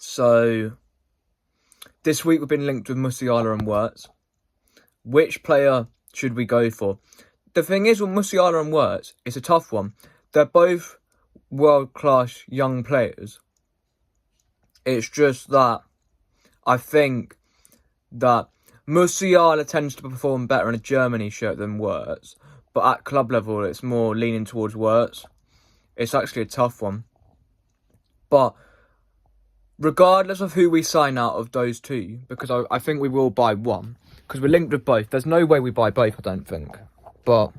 So, this week we've been linked with Musiala and Wirtz. Which player should we go for? The thing is with Musiala and Wirtz, it's a tough one. They're both world-class young players. It's just that I think that Musiala tends to perform better in a Germany shirt than Wirtz. But at club level, it's more leaning towards Wirtz. It's actually a tough one. But regardless of who we sign out of those two, because I think we will buy one, because we're linked with both. There's no way we buy both, I don't think. But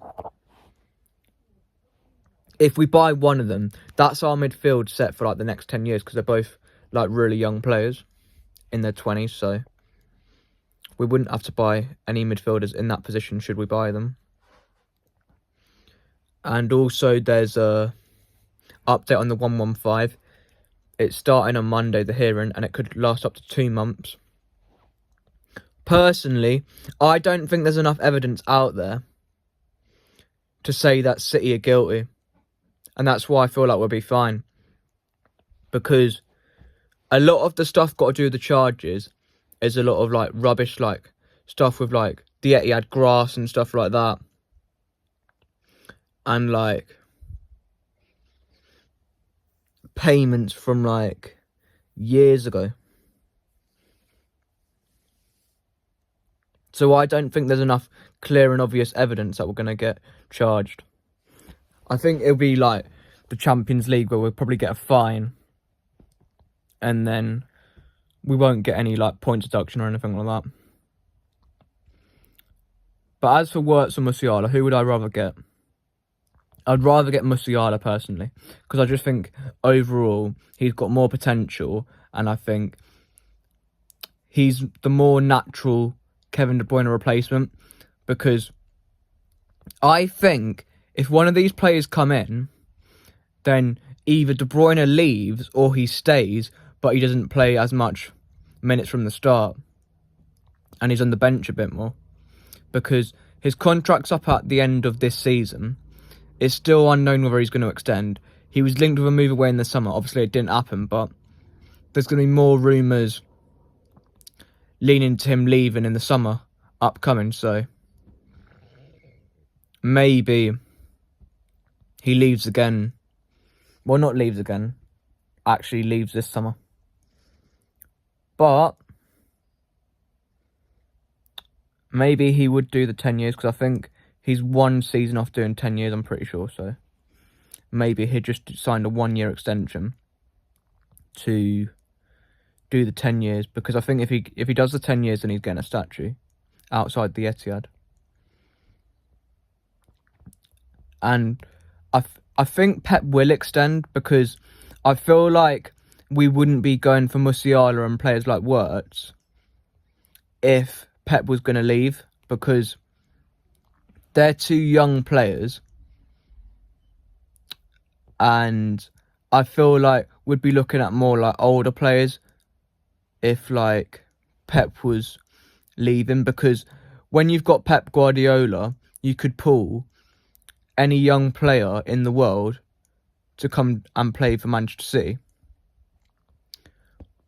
if we buy one of them, that's our midfield set for like the next 10 years, because they're both like really young players in their 20s. So we wouldn't have to buy any midfielders in that position should we buy them. And also there's a update on the 115. It's starting on Monday, the hearing, and it could last up to 2 months. Personally, I don't think there's enough evidence out there to say that City are guilty. And that's why I feel like we'll be fine. Because a lot of the stuff got to do with the charges is a lot of like rubbish, like stuff with like the Etihad grass and stuff like that. And like payments from like years ago. So I don't think there's enough clear and obvious evidence that we're going to get charged. I think it'll be like the Champions League where we'll probably get a fine. And then we won't get any like point deduction or anything like that. But as for Wirtz and Musiala, who would I rather get? I'd rather get Musiala personally, because I just think overall he's got more potential, and I think he's the more natural Kevin De Bruyne replacement. Because I think if one of these players come in, then either De Bruyne leaves or he stays, but he doesn't play as much minutes from the start, and he's on the bench a bit more, because his contract's up at the end of this season. It's still unknown whether he's going to extend. He was linked with a move away in the summer. Obviously, it didn't happen, but there's going to be more rumours leaning to him leaving in the summer upcoming. So maybe he leaves again. Well, not leaves again. Actually leaves this summer. But maybe he would do the 10 years, because I think he's 1 season off doing 10 years, I'm pretty sure. So maybe he just signed a 1-year extension to do the 10 years. Because I think if he does the 10 years, then he's getting a statue outside the Etihad. And I think Pep will extend, because I feel like we wouldn't be going for Musiala and players like Wirtz if Pep was going to leave, because they're 2 young players, and I feel like we'd be looking at more like older players if like Pep was leaving. Because when you've got Pep Guardiola, you could pull any young player in the world to come and play for Manchester City.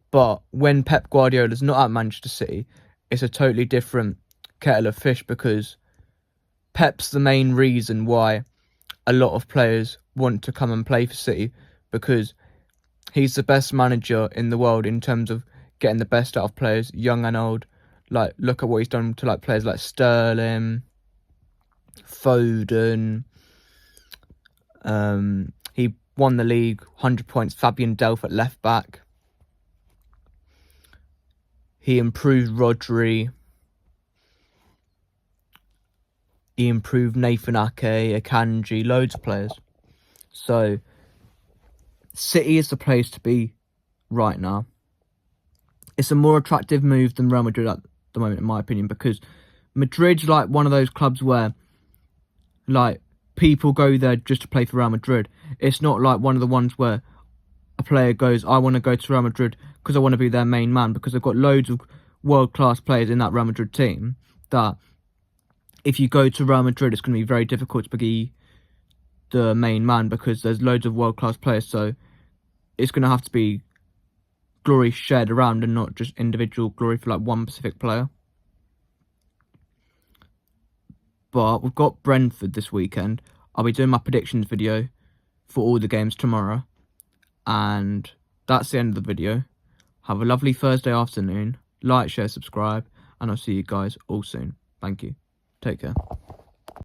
But when Pep Guardiola's not at Manchester City, it's a totally different kettle of fish, because Pep's the main reason why a lot of players want to come and play for City, because he's the best manager in the world in terms of getting the best out of players, young and old. Like, look at what he's done to like players like Sterling, Foden. He won the league, 100 points, Fabian Delph at left back. He improved Rodri. He improved Nathan Ake, Akanji, loads of players. So City is the place to be right now. It's a more attractive move than Real Madrid at the moment, in my opinion, because Madrid's like one of those clubs where like people go there just to play for Real Madrid. It's not like one of the ones where a player goes, I want to go to Real Madrid because I want to be their main man, because they've got loads of world-class players in that Real Madrid team that if you go to Real Madrid, it's going to be very difficult to be the main man, because there's loads of world-class players. So it's going to have to be glory shared around and not just individual glory for like one specific player. But we've got Brentford this weekend. I'll be doing my predictions video for all the games tomorrow. And that's the end of the video. Have a lovely Thursday afternoon. Like, share, subscribe. And I'll see you guys all soon. Thank you. Take care.